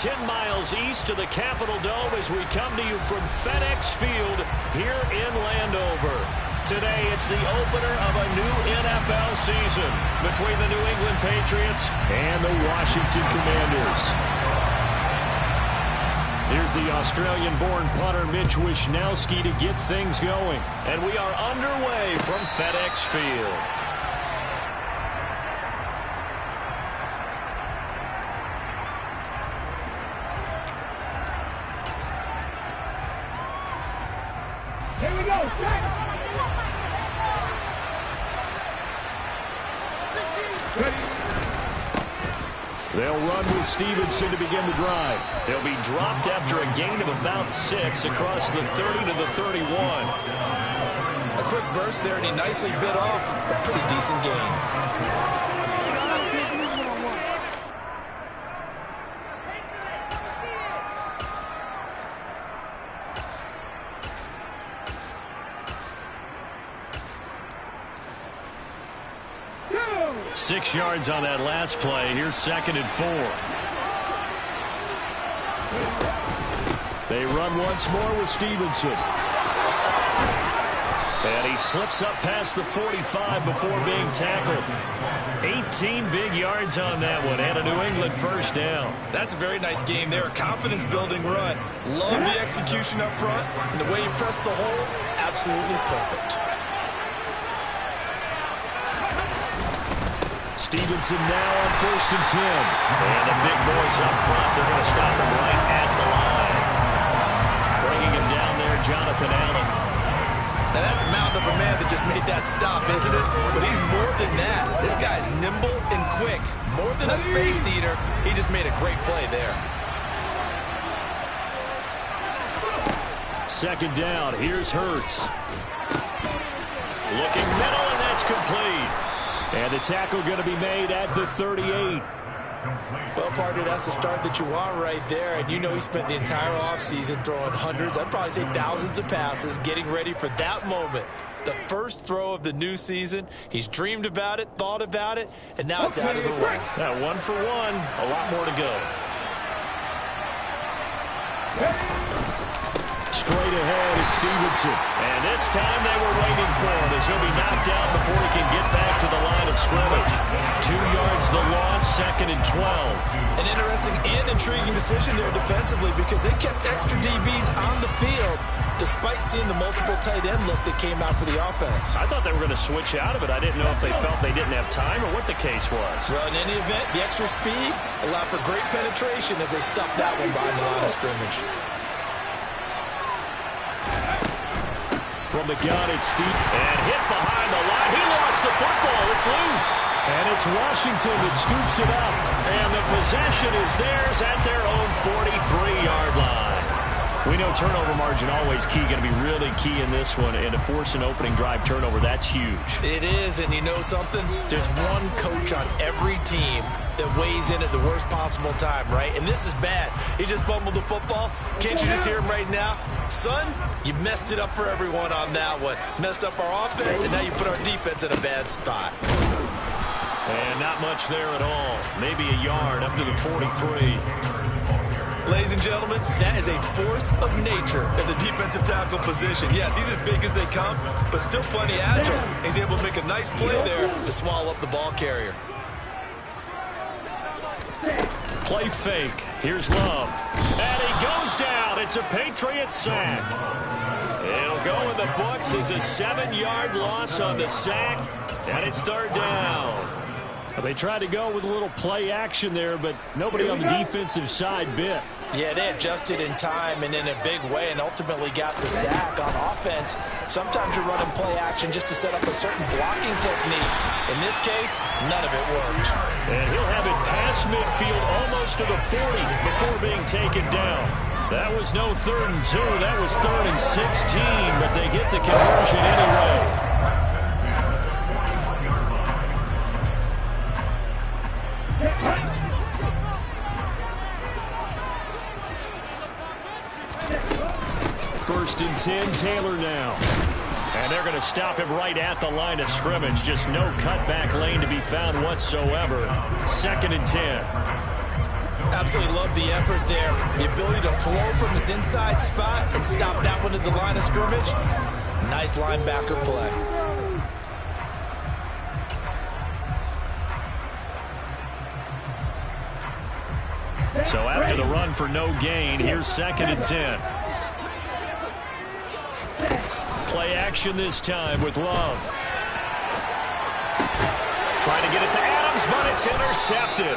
10 miles east of the Capitol Dome as we come to you from FedEx Field here in Landover. Today, it's the opener of a new NFL season between the New England Patriots and the Washington Commanders. Here's the Australian-born punter Mitch Wishnowsky to get things going. And we are underway from FedEx Field. Here we go. They'll run with Stevenson to begin the drive. They'll be dropped after a gain of about 6 across the 30 to the 31. A quick burst there, and he nicely bit off a pretty decent gain. 6 yards on that last play. Here's 2nd and 4. They run once more with Stevenson. And he slips up past the 45 before being tackled. 18 big yards on that one, and a New England first down. That's a very nice game there. A confidence-building run. Love the execution up front, and the way he pressed the hole, absolutely perfect. Stevenson now on 1st and 10. And the big boys up front, they're going to stop him right at the line. Bringing him down there, Jonathan Allen. Now that's a mountain of a man that just made that stop, isn't it? But he's more than that. This guy's nimble and quick. More than a space eater, he just made a great play there. 2nd down, here's Hurts. Looking middle, and that's complete. And the tackle going to be made at the 38. Well, partner, that's the start that you want right there. And you know he spent the entire offseason throwing hundreds, I'd probably say thousands of passes, getting ready for that moment. The first throw of the new season. He's dreamed about it, thought about it, and now it's out of the way. Now 1 for 1, a lot more to go. Straight ahead, it's Stevenson. And this time they were waiting for him as he'll be knocked out before he can get back to the line of scrimmage. 2 yards the loss, 2nd and 12. An interesting and intriguing decision there defensively because they kept extra DBs on the field despite seeing the multiple tight end look that came out for the offense. I thought they were going to switch out of it. I didn't know if they felt they didn't have time or what the case was. Well, in any event, the extra speed allowed for great penetration as they stuffed that one behind the line of scrimmage. From the gun, it's Steve. And hit behind the line. He lost the football. It's loose. And it's Washington that scoops it up. And the possession is theirs at their own 43-yard line. We know turnover margin always key, going to be really key in this one. And to force an opening drive turnover, that's huge. It is, and you know something? There's one coach on every team that weighs in at the worst possible time, right? And this is bad. He just fumbled the football. Can't you just hear him right now? Son, you messed it up for everyone on that one. Messed up our offense, and now you put our defense in a bad spot. And not much there at all. Maybe a yard up to the 43. Ladies and gentlemen, that is a force of nature at the defensive tackle position. Yes, he's as big as they come, but still plenty agile. He's able to make a nice play there to swallow up the ball carrier. Play fake. Here's Love. And he goes down. It's a Patriot sack. It'll go in the books as a 7-yard loss on the sack, and it's 3rd down. Well, they tried to go with a little play action there, but nobody on the defensive side bit. Yeah, they adjusted in time and in a big way and ultimately got the sack on offense. Sometimes you're running play action just to set up a certain blocking technique. In this case, none of it worked. And he'll have it past midfield almost to the 40 before being taken down. That was no 3rd and 2. That was 3rd and 16, but they get the conversion anyway. First and 10, Taylor now. And they're going to stop him right at the line of scrimmage. Just no cutback lane to be found whatsoever. 2nd and 10. Absolutely love the effort there. The ability to flow from his inside spot and stop that one at the line of scrimmage. Nice linebacker play. So after the run for no gain, here's 2nd and 10. Play action this time with Love. Trying to get it to Adams, but it's intercepted.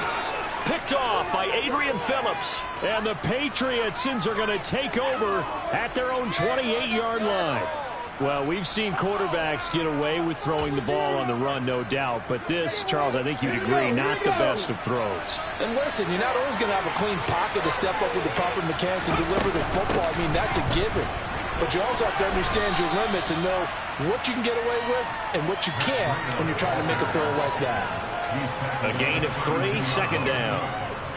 Picked off by Adrian Phillips. And the Patriots are going to take over at their own 28-yard line. Well, we've seen quarterbacks get away with throwing the ball on the run, no doubt. But this, Charles, I think you'd agree, not the best of throws. And listen, you're not always going to have a clean pocket to step up with the proper mechanics and deliver the football. I mean, that's a given. But you also have to understand your limits and know what you can get away with and what you can't when you're trying to make a throw like that. A gain of 3, 2nd down.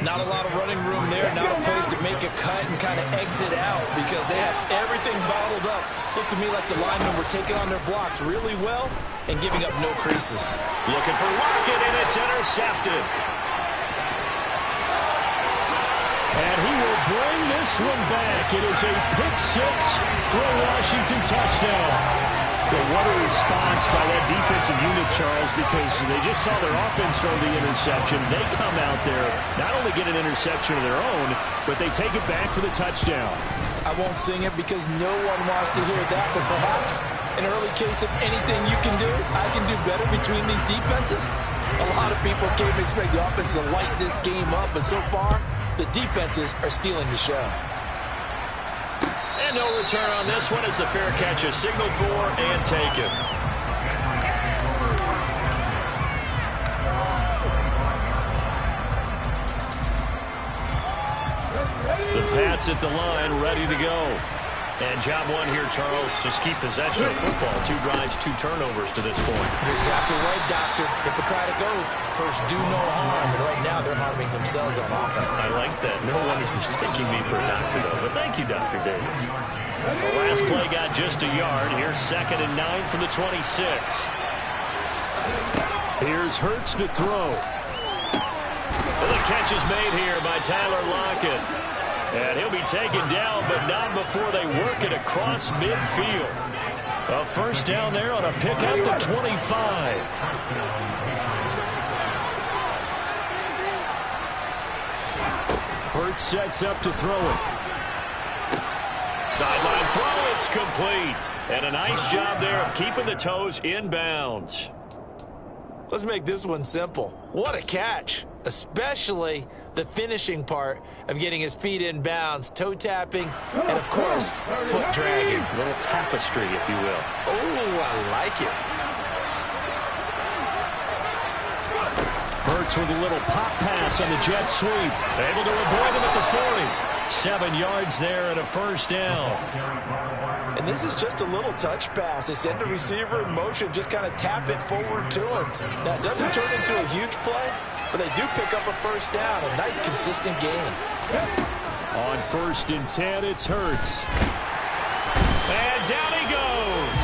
Not a lot of running room there. Not a place to make a cut and kind of exit out because they have everything bottled up. Looked to me like the linemen were taking on their blocks really well and giving up no creases. Looking for Lockett, and it's intercepted. And he will bring this one back. It is a pick-6 for a Washington touchdown. Well, what a response by that defensive unit, Charles, because they just saw their offense throw the interception. They come out there, not only get an interception of their own, but they take it back for the touchdown. I won't sing it because no one wants to hear that, but perhaps an early case of anything you can do, I can do better between these defenses. A lot of people came to expect the offense to light this game up, but so far, the defenses are stealing the show. And no return on this one as the fair catch is signaled for and taken. The Pats at the line, ready to go. And job one here, Charles, just keep possession of football. 2 drives, 2 turnovers to this point. You're exactly right, Doctor. Hippocratic oath. First, do no harm. And right now, they're harming themselves on offense. I like that. No one is mistaking me for a doctor, though. But thank you, Dr. Davis. The last play got just a yard. Here's 2nd and 9 from the 26. Here's Hurts to throw. And the catch is made here by Tyler Lockett. And he'll be taken down, but not before they work it across midfield. A first down there on a pickup to 25. Hurts sets up to throw it. Sideline throw, it's complete. And a nice job there of keeping the toes in bounds. Let's make this one simple. What a catch, especially the finishing part of getting his feet in bounds, toe tapping, and of course, foot dragging. A little tapestry, if you will. Oh, I like it. Hurts with a little pop pass on the jet sweep. Able to avoid him at the 40. 7 yards there and a first down. And this is just a little touch pass. They send the receiver in motion, just kind of tap it forward to him. Now, it doesn't turn into a huge play, but they do pick up a first down. A nice, consistent game. On 1st and 10, it's Hurts. And down he goes.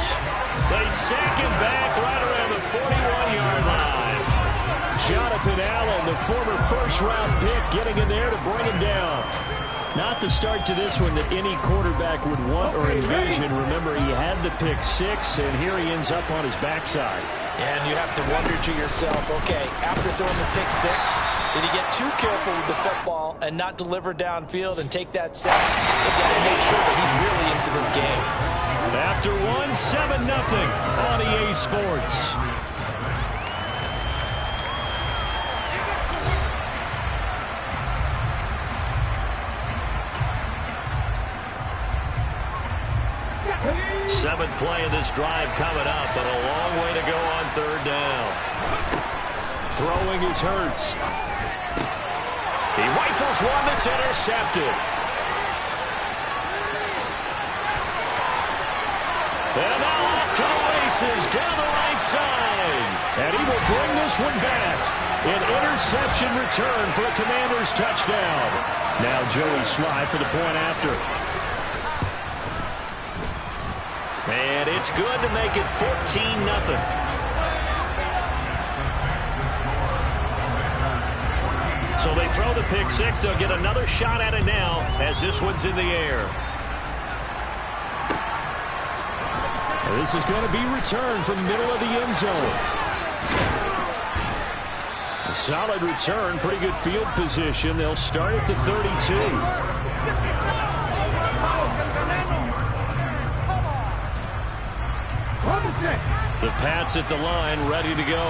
They sack him back right around the 41-yard line. Jonathan Allen, the former first-round pick, getting in there to bring him down. Not the start to this one that any quarterback would want or envision. Remember, he had the pick 6, and here he ends up on his backside. And you have to wonder to yourself, okay, after throwing the pick 6, did he get too careful with the football and not deliver downfield and take that sack? They've got to make sure that he's really into this game. After 7-0 on EA Sports. Seventh play of this drive coming up, but a long way to go on 3rd down. Throwing is Hurts. He rifles one that's intercepted. And now off to the races down the right side. And he will bring this one back. An interception return for a Commanders touchdown. Now Joey Sly for the point after. And it's good to make it 14-0. So they throw the pick six. They'll get another shot at it now as this one's in the air. This is going to be returned from the middle of the end zone. A solid return, pretty good field position. They'll start at the 32. The Pats at the line, ready to go.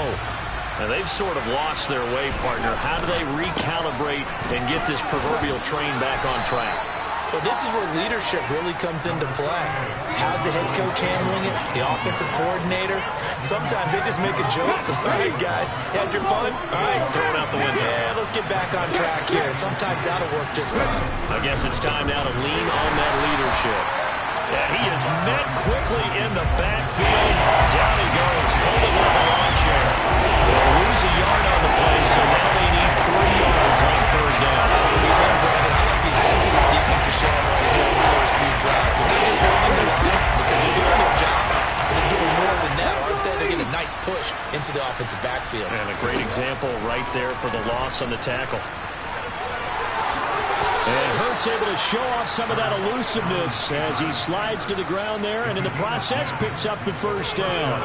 Now they've sort of lost their way, partner. How do they recalibrate and get this proverbial train back on track? Well, this is where leadership really comes into play. How's the head coach handling it? The offensive coordinator? Sometimes they just make a joke. All right, guys, had your fun? All right, throw it out the window. Yeah, let's get back on track here. And sometimes that'll work just fine. I guess it's time now to lean on that leadership. Yeah, he is met quickly in the backfield. Down he goes, folded like a lawn chair. They'll lose a yard on the play, so now they need 3 yards on third down. Again, Brandon, I like the intensity this defense is showing right here in the first few drives. They're not just holding the line because they're doing their job, but they're doing more than that, aren't they? They're getting a nice push into the offensive backfield. And a great example right there for the loss on the tackle. And Hurts able to show off some of that elusiveness as he slides to the ground there and in the process picks up the first down.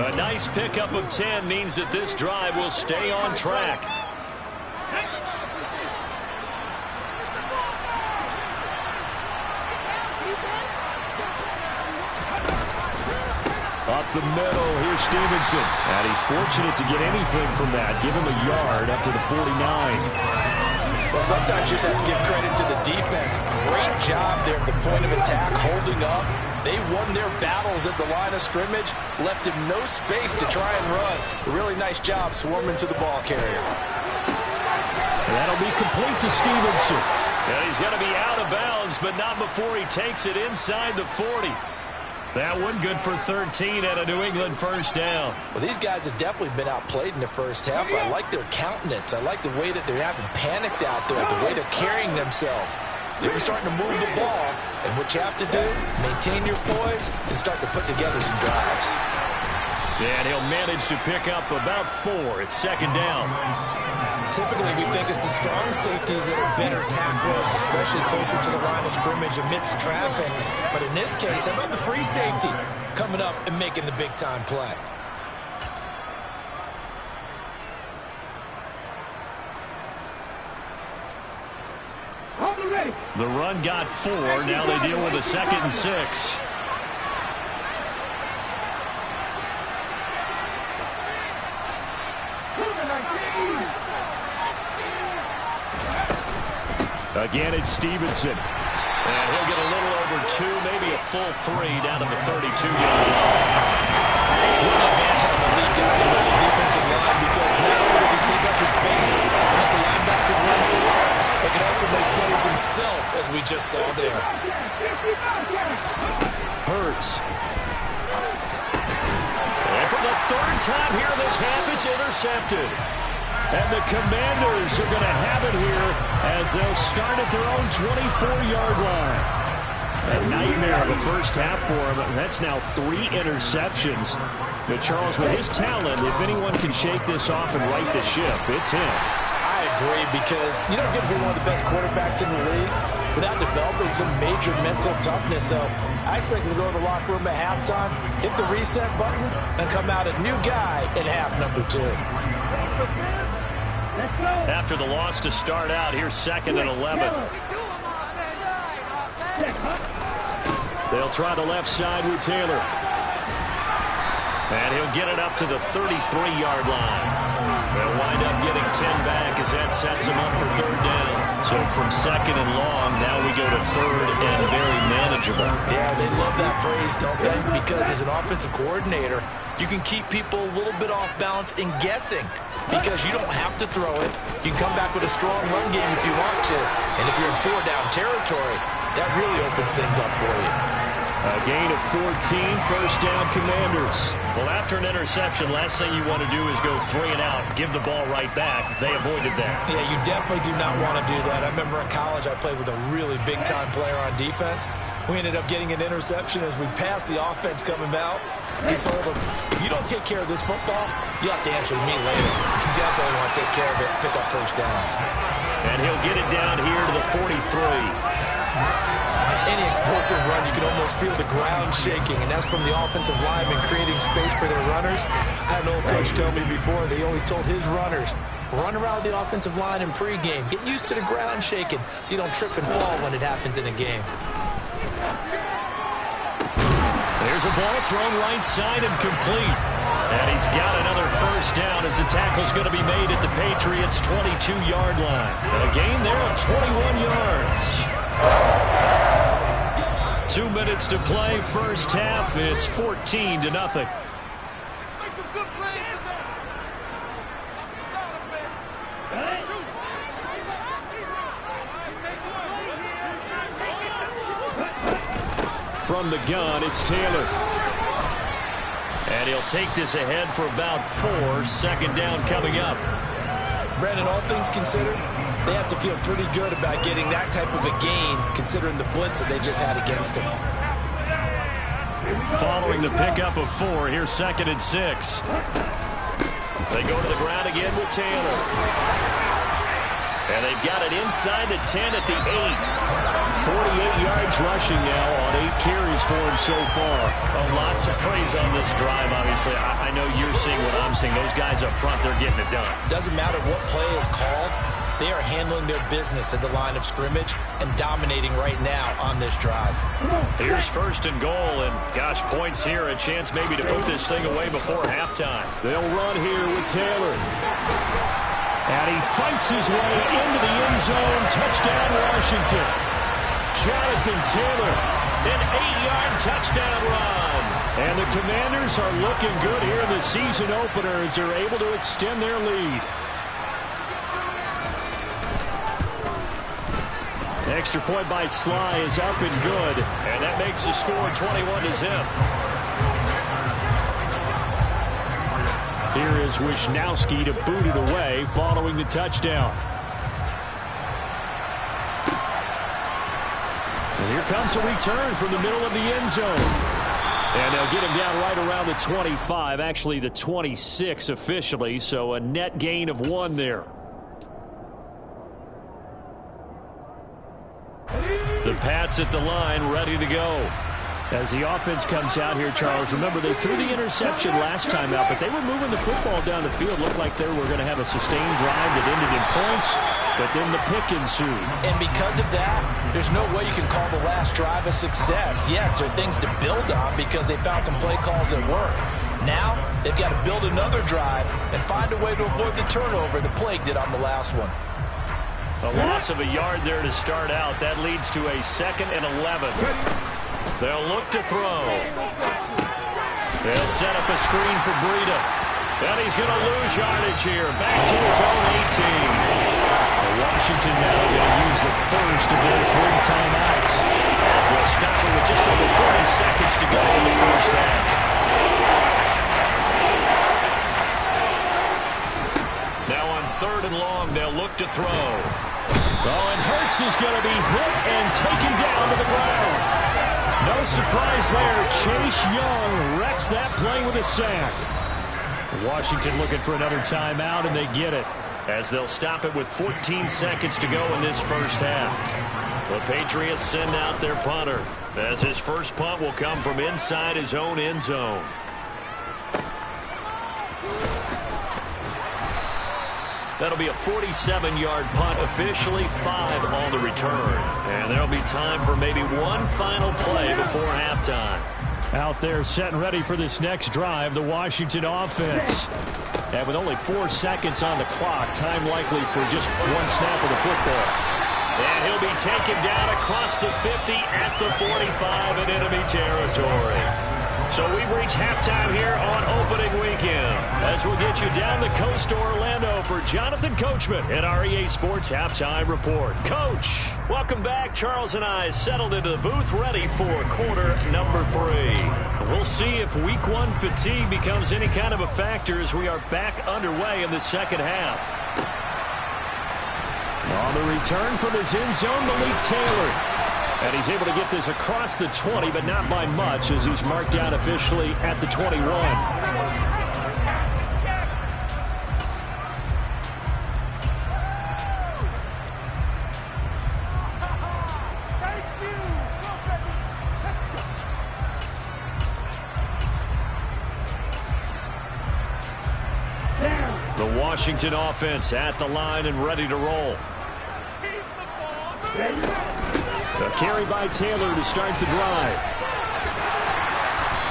A nice pickup of 10 means that this drive will stay on track. Up the middle, here's Stevenson. And he's fortunate to get anything from that. Give him a yard up to the 49. Well, sometimes you just have to give credit to the defense. Great job there at the point of attack, holding up. They won their battles at the line of scrimmage, left him no space to try and run. A really nice job swarming to the ball carrier. And that'll be complete to Stevenson. And he's going to be out of bounds, but not before he takes it inside the 40. That one good for 13 at a New England first down. Well, these guys have definitely been outplayed in the first half. I like their countenance. I like the way that they're having panicked out there, the way they're carrying themselves. They're starting to move the ball, and what you have to do, maintain your poise and start to put together some drives. And he'll manage to pick up about 4. It's second down. Typically, we think it's the strong safeties that are better tacklers, especially closer to the line of scrimmage amidst traffic. But in this case, how about the free safety coming up and making the big-time play? The run got 4. Now they deal with a 2nd and 6. Again, it's Stevenson. And he'll get a little over 2, maybe a full 3 down to the 32-yard line. What an advantage on the lead guy on the defensive line, because not only does he take up the space and let the linebackers run through, but can also make plays himself, as we just saw there. Hurts. And for the 3rd time here in this half, it's intercepted. And the Commanders are going to have it here as they'll start at their own 24-yard line. A nightmare of a first half for him. That's now 3 interceptions. But Charles, with his talent, if anyone can shake this off and right the ship, it's him. I agree, because you don't get to be one of the best quarterbacks in the league without developing some major mental toughness. So I expect him to go to the locker room at halftime, hit the reset button, and come out a new guy in half number 2. After the loss to start out, here's 2nd and 11. They'll try the left side with Taylor. And he'll get it up to the 33-yard line. They'll wind up getting 10 back as that sets him up for 3rd down. So from 2nd and long, now we go to 3rd and very manageable. Yeah, they love that phrase, don't they? Because as an offensive coordinator, you can keep people a little bit off balance and guessing, because you don't have to throw it. You can come back with a strong run game if you want to. And if you're in 4-down territory, that really opens things up for you. A gain of 14, first down Commanders. Well, after an interception, last thing you want to do is go 3 and out, give the ball right back. They avoided that. Yeah, you definitely do not want to do that. I remember in college I played with a really big-time player on defense. We ended up getting an interception as we passed the offense coming out. He told him, if you don't take care of this football, you have to answer to me later. You definitely want to take care of it, pick up first downs. And he'll get it down here to the 43. Any explosive run, you can almost feel the ground shaking, and that's from the offensive linemen creating space for their runners. I had an old coach tell me before, they always told his runners, run around the offensive line in pregame. Get used to the ground shaking so you don't trip and fall when it happens in a game. There's a ball thrown right side and complete. And he's got another first down as the tackle's going to be made at the Patriots' 22-yard line. And a gain there of 21 yards. 2 minutes to play, first half. It's 14-0. From the gun, it's Taylor. And he'll take this ahead for about 4. Second down coming up. Brandon, all things considered, they have to feel pretty good about getting that type of a gain, considering the blitz that they just had against them. Following the pickup of 4, here's 2nd and 6. They go to the ground again with Taylor. And they've got it inside the 10 at the 8. 48 yards rushing now on 8 carries for him so far. A lot to praise on this drive, obviously. I know you're seeing what I'm seeing. Those guys up front, they're getting it done. Doesn't matter what play is called. They are handling their business at the line of scrimmage and dominating right now on this drive. Here's 1st and goal, and gosh, points here. A chance maybe to put this thing away before halftime. They'll run here with Taylor. And he fights his way into the end zone. Touchdown, Washington. Jonathan Taylor, an 8-yard touchdown run. And the Commanders are looking good here in the season opener as they're able to extend their lead. Extra point by Sly is up and good. And that makes the score 21-0. Here is Wisnowski to boot it away following the touchdown. And here comes a return from the middle of the end zone. And they'll get him down right around the 25, actually the 26 officially, so a net gain of 1 there. The Pats at the line, ready to go. As the offense comes out here, Charles, remember they threw the interception last time out, but they were moving the football down the field. Looked like they were going to have a sustained drive that ended in points, but then the pick ensued. And because of that, there's no way you can call the last drive a success. Yes, there are things to build on because they found some play calls that work. Now, they've got to build another drive and find a way to avoid the turnover the Plague did on the last one. A loss of a yard there to start out. That leads to a 2nd and 11. They'll look to throw. They'll set up a screen for Breida. And he's going to lose yardage here. Back to his own 18. Washington now going to use the first of their 3 timeouts. As they'll stop it with just over 40 seconds to go in the first half. Now on 3rd and long, they'll look to throw. Oh, and Hurts is going to be hit and taken down to the ground. No surprise there. Chase Young wrecks that play with a sack. Washington looking for another timeout, and they get it. As they'll stop it with 14 seconds to go in this first half. The Patriots send out their punter, as his first punt will come from inside his own end zone. That'll be a 47-yard punt, officially 5 on the return. And there'll be time for maybe one final play before halftime. Out there set and ready for this next drive, the Washington offense. And with only 4 seconds on the clock, time likely for just one snap of the football. And he'll be taken down across the 50 at the 45 in enemy territory. So we've reached halftime here on opening weekend. As we'll get you down the coast to Orlando for Jonathan Coachman at our EA Sports Halftime Report. Coach. Welcome back. Charles and I settled into the booth, ready for quarter number 3. We'll see if week 1 fatigue becomes any kind of a factor as we are back underway in the second half. On the return from his end zone, Malik Taylor. And he's able to get this across the 20, but not by much as he's marked down officially at the 21. The Washington offense at the line and ready to roll. A carry by Taylor to start the drive.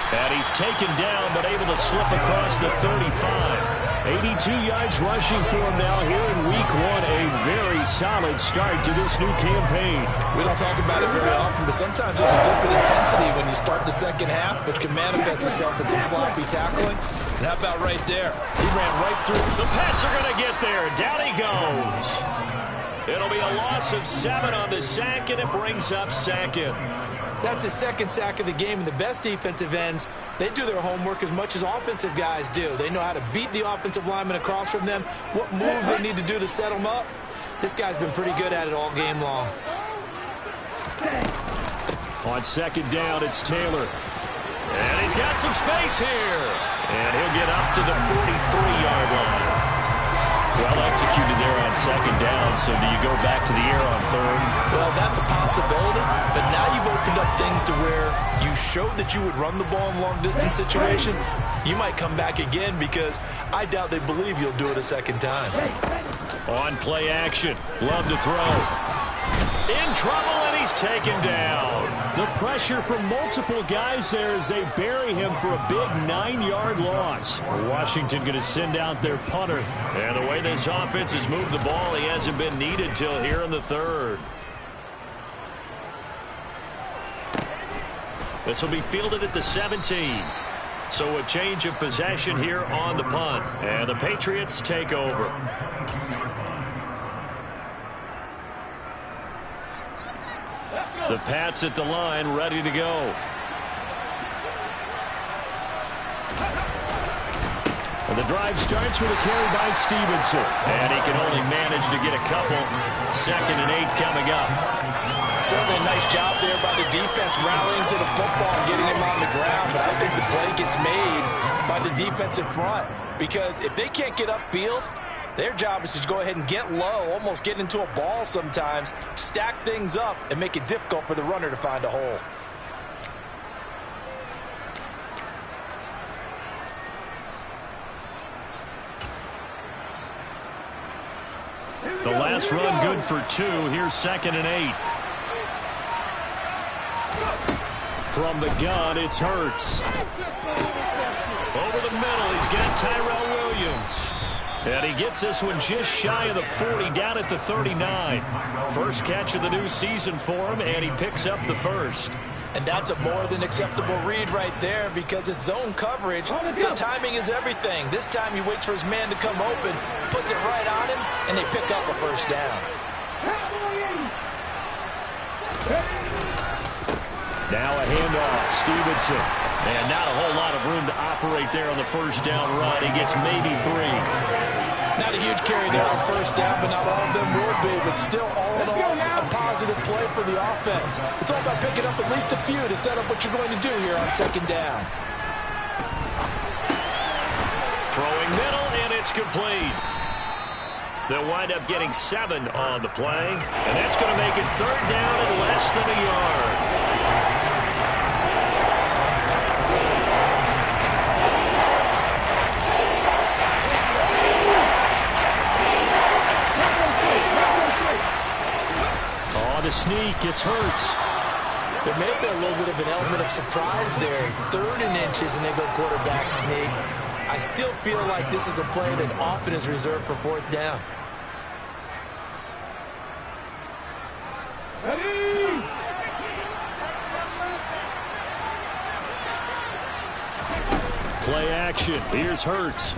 And he's taken down but able to slip across the 35. 82 yards rushing for him now here in week 1. A very solid start to this new campaign. We don't talk about it very often, but sometimes there's a dip in intensity when you start the second half, which can manifest itself in some sloppy tackling. And how about right there? He ran right through. The Pats are going to get there. Down he goes. It'll be a loss of 7 on the sack, and it brings up second. That's his second sack of the game, and the best defensive ends, they do their homework as much as offensive guys do. They know how to beat the offensive lineman across from them, what moves they need to do to set them up. This guy's been pretty good at it all game long. On second down, it's Taylor. And he's got some space here. And he'll get up to the 43-yard line. Well executed there on second down, so do you go back to the air on third? Well, that's a possibility, but now you've opened up things to where you showed that you would run the ball in long-distance situation. You might come back again because I doubt they believe you'll do it a second time. On play action, Love to throw. In trouble, and he's taken down. The pressure from multiple guys there as they bury him for a big 9-yard loss. Washington going to send out their punter. And the way this offense has moved the ball, he hasn't been needed till here in the third. This will be fielded at the 17. So a change of possession here on the punt. And the Patriots take over. The Pats at the line, ready to go. And the drive starts with a carry by Stevenson. And he can only manage to get a couple. 2nd and 8 coming up. Certainly a nice job there by the defense rallying to the football and getting him on the ground. But I think the play gets made by the defensive front. Because if they can't get upfield, their job is to go ahead and get low, almost get into a ball sometimes, stack things up, and make it difficult for the runner to find a hole. The last run good for 2. Here's 2nd and 8. From the gun, it's Hurts. Over the middle, he's got Tyrell Williams. And he gets this one just shy of the 40, down at the 39. First catch of the new season for him, and he picks up the first. And that's a more than acceptable read right there because it's zone coverage, so timing is everything. This time he waits for his man to come open, puts it right on him, and they pick up a first down. Now a handoff, Stevenson. And not a whole lot of room to operate there on the first down run. He gets maybe 3. Not a huge carry there on first down, but not all of them will be. But still, all in all, a positive play for the offense. It's all about picking up at least a few to set up what you're going to do here on second down. Throwing middle, and it's complete. They'll wind up getting 7 on the play. And that's going to make it 3rd down and less than a yard. The sneak, it's Hurts. There may have been a little bit of an element of surprise there. 3rd and inches, and they go quarterback sneak. I still feel like this is a play that often is reserved for 4th down. Play action. Here's Hurts.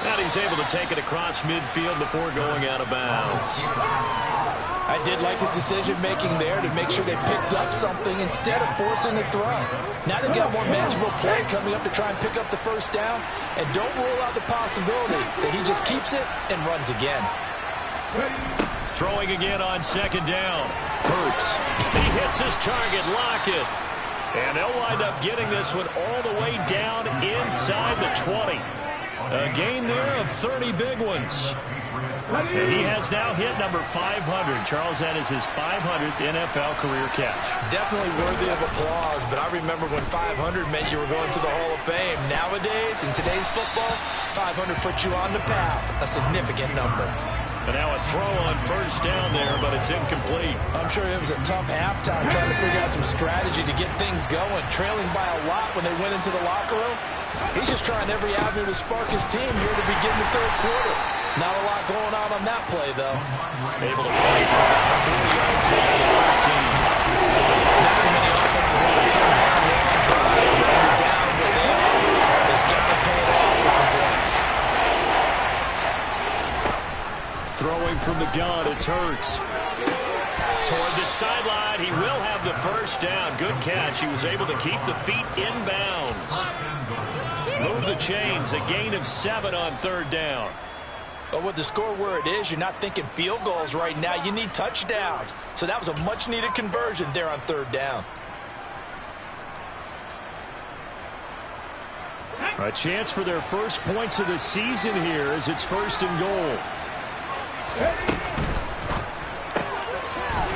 And he's able to take it across midfield before going out of bounds. I did like his decision-making there to make sure they picked up something instead of forcing the throw. Now they've got more manageable play coming up to try and pick up the first down, and don't rule out the possibility that he just keeps it and runs again. Throwing again on second down. Hurts. He hits his target. Lockett. And they'll wind up getting this one all the way down inside the 20. A gain there of 30 big ones. And he has now hit number 500. Charles, that is his 500th NFL career catch. Definitely worthy of applause, but I remember when 500 meant you were going to the Hall of Fame. Nowadays, in today's football, 500 puts you on the path, a significant number. And now a throw on first down there, but it's incomplete. I'm sure it was a tough halftime trying to figure out some strategy to get things going, trailing by a lot when they went into the locker room. He's just trying every avenue to spark his team here to begin the third quarter. Not a lot going on that play, though. Able to fight for about 4 yards out of 13. Not too many offenses want to turn down long drives, but when you're down with them, they've got to pay it off with some points. Throwing from the gun, it's Hurts. Toward the sideline, he will have the first down. Good catch. He was able to keep the feet inbounds. Move the chains, a gain of 7 on third down. But with the score where it is, you're not thinking field goals right now. You need touchdowns. So that was a much-needed conversion there on third down. A chance for their first points of the season here as it's first and goal.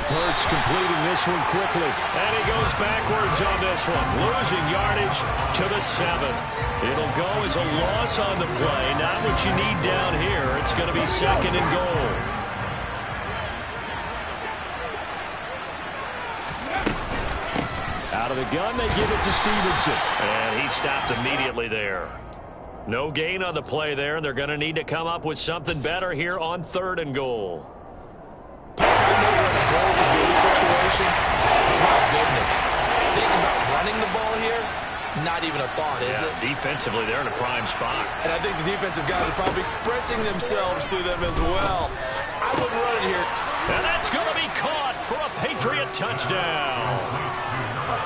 Hurts completing this one quickly. And he goes backwards on this one. Losing yardage to the 7. It'll go as a loss on the play. Not what you need down here. It's going to be second and goal. Out of the gun, they give it to Stevenson. And he stopped immediately there. No gain on the play there. They're going to need to come up with something better here on third and goal. I know we're in a goal-to-go situation, but my goodness, think about running the ball here. Not even a thought, is it? Defensively, they're in a prime spot. And I think the defensive guys are probably expressing themselves to them as well. I wouldn't run it here. And that's going to be caught for a Patriot touchdown.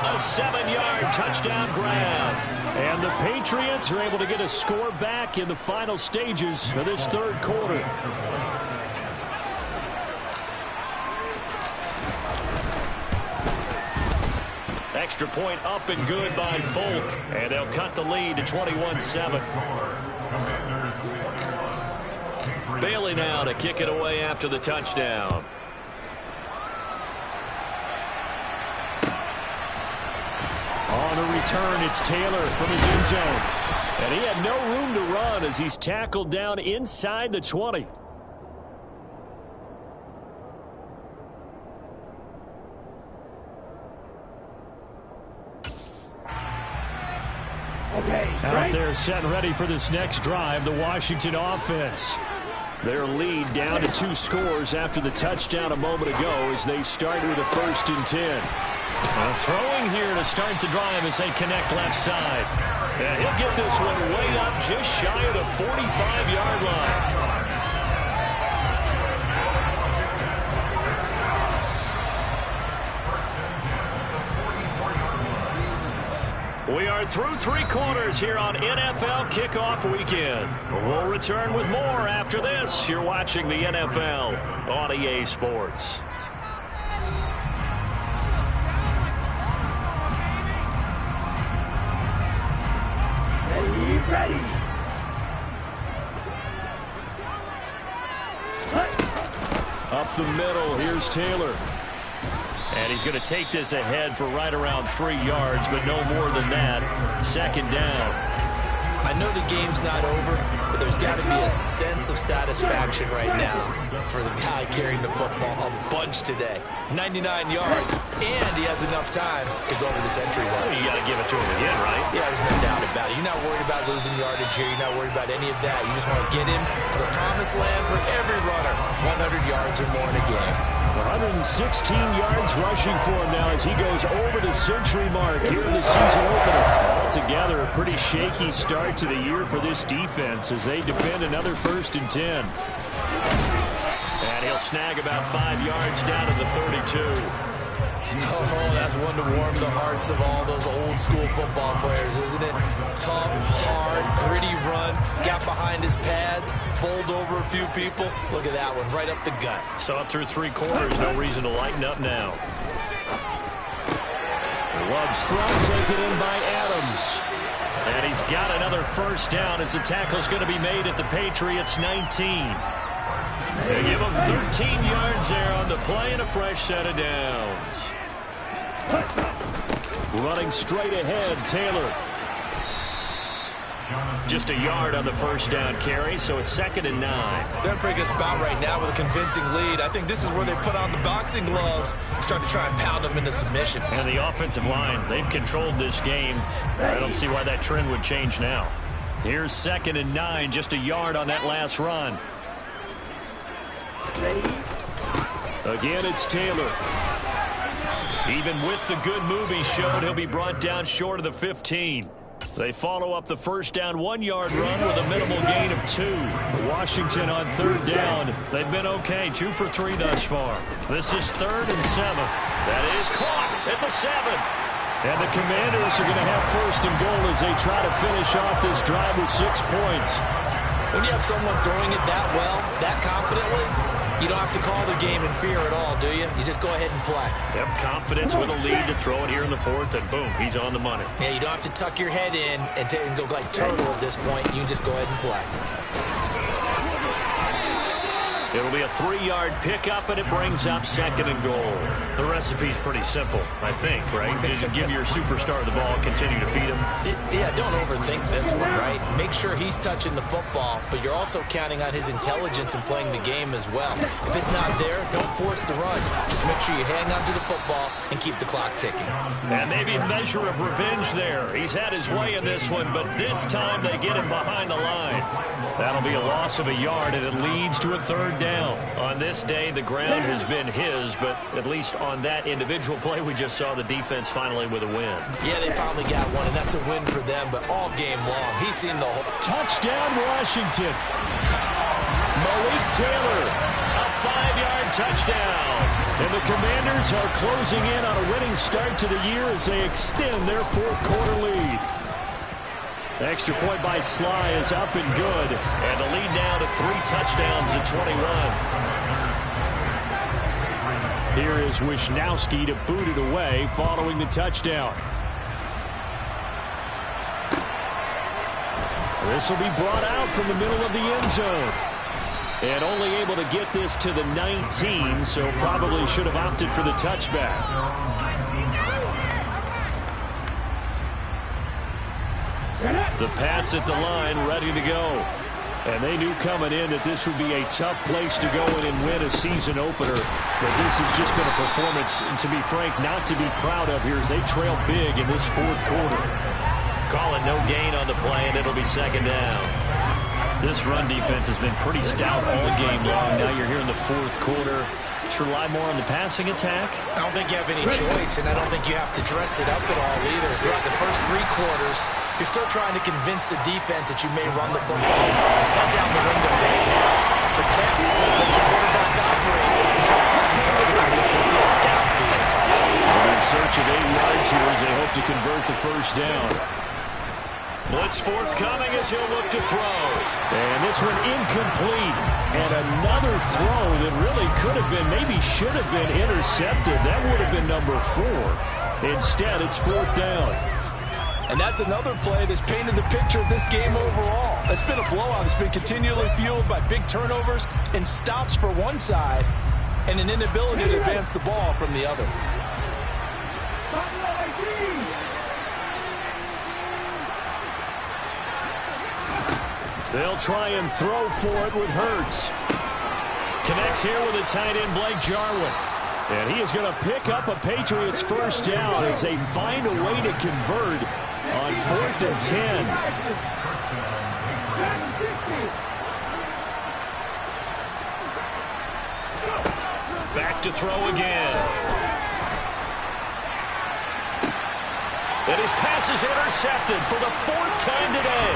A 7-yard touchdown grab. And the Patriots are able to get a score back in the final stages of this third quarter. Extra point up and good by Folk. And they'll cut the lead to 21-7. Bailey now to kick it away after the touchdown. On the return, it's Taylor from his end zone. And he had no room to run as he's tackled down inside the 20. Out there set and ready for this next drive, the Washington offense. Their lead down to 2 scores after the touchdown a moment ago as they start with a 1st and 10. Throwing here to start the drive as they connect left side. And he'll get this one way up just shy of the 45-yard line. We are through 3 quarters here on NFL Kickoff Weekend. We'll return with more after this. You're watching the NFL on EA Sports. Ready. Up the middle, here's Taylor. And he's going to take this ahead for right around 3 yards, but no more than that. 2nd down. I know the game's not over, but there's got to be a sense of satisfaction right now for the guy carrying the football a bunch today. 99 yards, and he has enough time to go to this entryway. Well, you got to give it to him again, right? Yeah, there's no doubt about it. You're not worried about losing yardage here. You're not worried about any of that. You just want to get him to the promised land for every runner. 100 yards or more in a game. 116 yards rushing for him now as he goes over the century mark here in the season opener. Altogether, a pretty shaky start to the year for this defense as they defend another 1st and 10. And he'll snag about 5 yards down to the 32. Oh, that's one to warm the hearts of all those old school football players, isn't it? Tough, hard, gritty run, got behind his pads, bowled over a few people. Look at that one, right up the gut. So up through 3 quarters, no reason to lighten up now. Love's throw taken in by Adams. And he's got another 1st down as the tackle's going to be made at the Patriots 19. They give him 13 yards there on the play and a fresh set of downs. Running straight ahead, Taylor. Just a yard on the 1st down carry, so it's 2nd and 9. They're in a pretty good spot right now with a convincing lead. I think this is where they put on the boxing gloves and start to try and pound them into submission. And the offensive line, they've controlled this game. I don't see why that trend would change now. Here's 2nd and 9, just a yard on that last run. Again, it's Taylor. Even with the good move he showed, he'll be brought down short of the 15. They follow up the 1st down 1-yard run with a minimal gain of 2. Washington on 3rd down. They've been okay, 2 for 3 thus far. This is 3rd and 7. That is caught at the 7. And the Commanders are going to have 1st and goal as they try to finish off this drive with 6 points. When you have someone throwing it that well, that confidently, you don't have to call the game in fear at all, do you? You just go ahead and play. Yep, confidence with a lead to throw it here in the 4th, and boom, he's on the money. Yeah, you don't have to tuck your head in and go like turtle at this point. You just go ahead and play. It'll be a 3-yard pickup, and it brings up 2nd and goal. The recipe's pretty simple, I think, right? Just give your superstar the ball, continue to feed him. Yeah, don't overthink this one, right? Make sure he's touching the football, but you're also counting on his intelligence in playing the game as well. If it's not there, don't force the run. Just make sure you hang on to the football and keep the clock ticking. And maybe a measure of revenge there. He's had his way in this one, but this time they get him behind the line. That'll be a loss of a yard, and it leads to a 3rd down. On this day, the ground has been his, but at least on that individual play, we just saw the defense finally with a win. Yeah, they finally got one, and that's a win for them, but all game long, he's seen the whole... Touchdown, Washington. Malik Taylor, a 5-yard touchdown. And the Commanders are closing in on a winning start to the year as they extend their 4th quarter lead. Extra point by Sly is up and good. And the lead now to 3 touchdowns at 21. Here is Wisnowski to boot it away following the touchdown. This will be brought out from the middle of the end zone. And only able to get this to the 19, so probably should have opted for the touchback. The Pats at the line, ready to go. And they knew coming in that this would be a tough place to go in and win a season opener. But this has just been a performance, to be frank, not to be proud of here as they trail big in this 4th quarter. Call it no gain on the play, and it'll be 2nd down. This run defense has been pretty stout all game long. Now you're here in the 4th quarter. Just rely more on the passing attack. I don't think you have any choice, and I don't think you have to dress it up at all either. Throughout the first 3 quarters, you're still trying to convince the defense that you may run the football. That's out the window right now. Protect, let your quarterback operate, and try to find some targets in the open field, downfield. In search of 8 yards here as they hope to convert the 1st down. Blitz forthcoming as he'll look to throw. And this one incomplete. And another throw that really could have been, maybe should have been intercepted. That would have been number 4. Instead, it's 4th down. And that's another play that's painted the picture of this game overall. It's been a blowout. It's been continually fueled by big turnovers and stops for one side and an inability to advance the ball from the other. They'll try and throw for it with Hurts. Connects here with a tight end, Blake Jarwin. And he is going to pick up a Patriots 1st down as they find a way to convert on 4th and 10. Back to throw again. And his pass is intercepted for the 4th time today.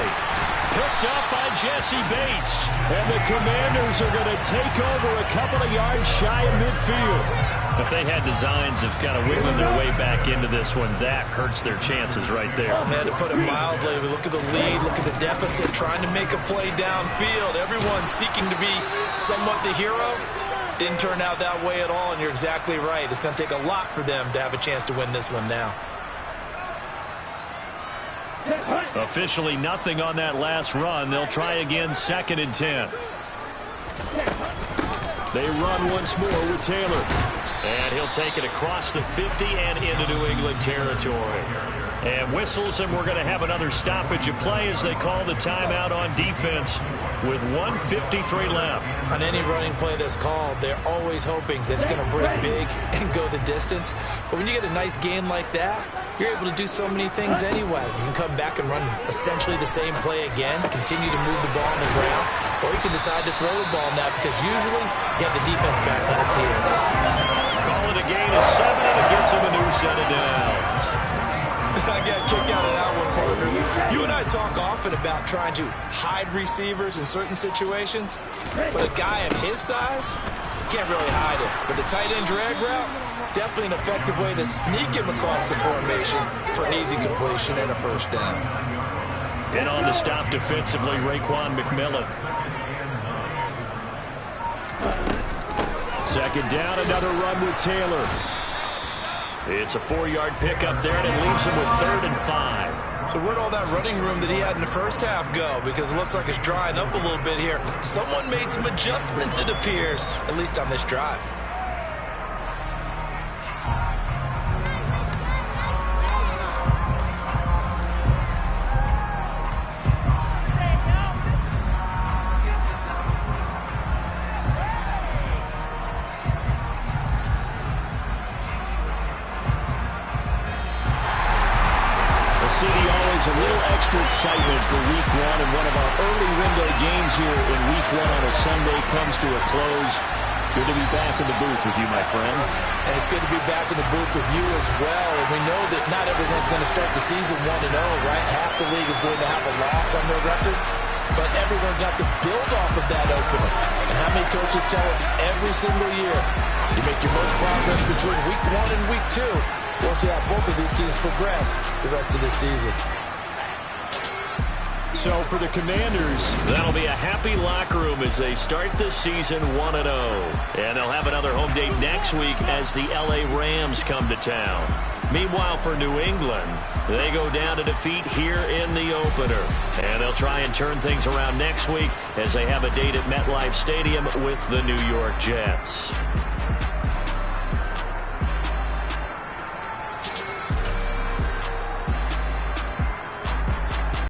Picked up by Jesse Bates. And the Commanders are going to take over a couple of yards shy of midfield. If they had designs of kind of wiggling their way back into this one, that hurts their chances right there. I had to put it mildly. We look at the lead, look at the deficit, trying to make a play downfield. Everyone seeking to be somewhat the hero. Didn't turn out that way at all, and you're exactly right. It's going to take a lot for them to have a chance to win this one now. Officially nothing on that last run. They'll try again, 2nd and 10. They run once more with Taylor. And he'll take it across the 50 and into New England territory. And whistles, and we're going to have another stoppage of play as they call the timeout on defense with 1:53 left. On any running play that's called, they're always hoping that it's going to break big and go the distance. But when you get a nice gain like that, you're able to do so many things anyway. You can come back and run essentially the same play again, continue to move the ball on the ground, or you can decide to throw the ball now because usually you have the defense back on its heels. Call it a gain of 7, and it gets him a new set of downs. I got a kick out of that one, partner. You and I talk often about trying to hide receivers in certain situations, but a guy of his size can't really hide it. But the tight end drag route, definitely an effective way to sneak him across the formation for an easy completion and a 1st down. And on the stop defensively, Raekwon McMillan. 2nd down, another run with Taylor. It's a 4-yard pickup there, and it leaves him with 3rd and 5. So where'd all that running room that he had in the first half go? Because it looks like it's drying up a little bit here. Someone made some adjustments, it appears, at least on this drive. A little extra excitement for week 1, and one of our early window games here in week 1 on a Sunday comes to a close. Good to be back in the booth with you, my friend. And it's good to be back in the booth with you as well. And we know that not everyone's going to start the season 1-0, right? Half the league is going to have a loss on their record. But everyone's got to build off of that opener. And how many coaches tell us every single year, you make your most progress between week 1 and week 2. We'll see how both of these teams progress the rest of this season. So for the Commanders, that'll be a happy locker room as they start this season 1-0. And they'll have another home date next week as the LA Rams come to town. Meanwhile, for New England, they go down to defeat here in the opener. And they'll try and turn things around next week as they have a date at MetLife Stadium with the New York Jets.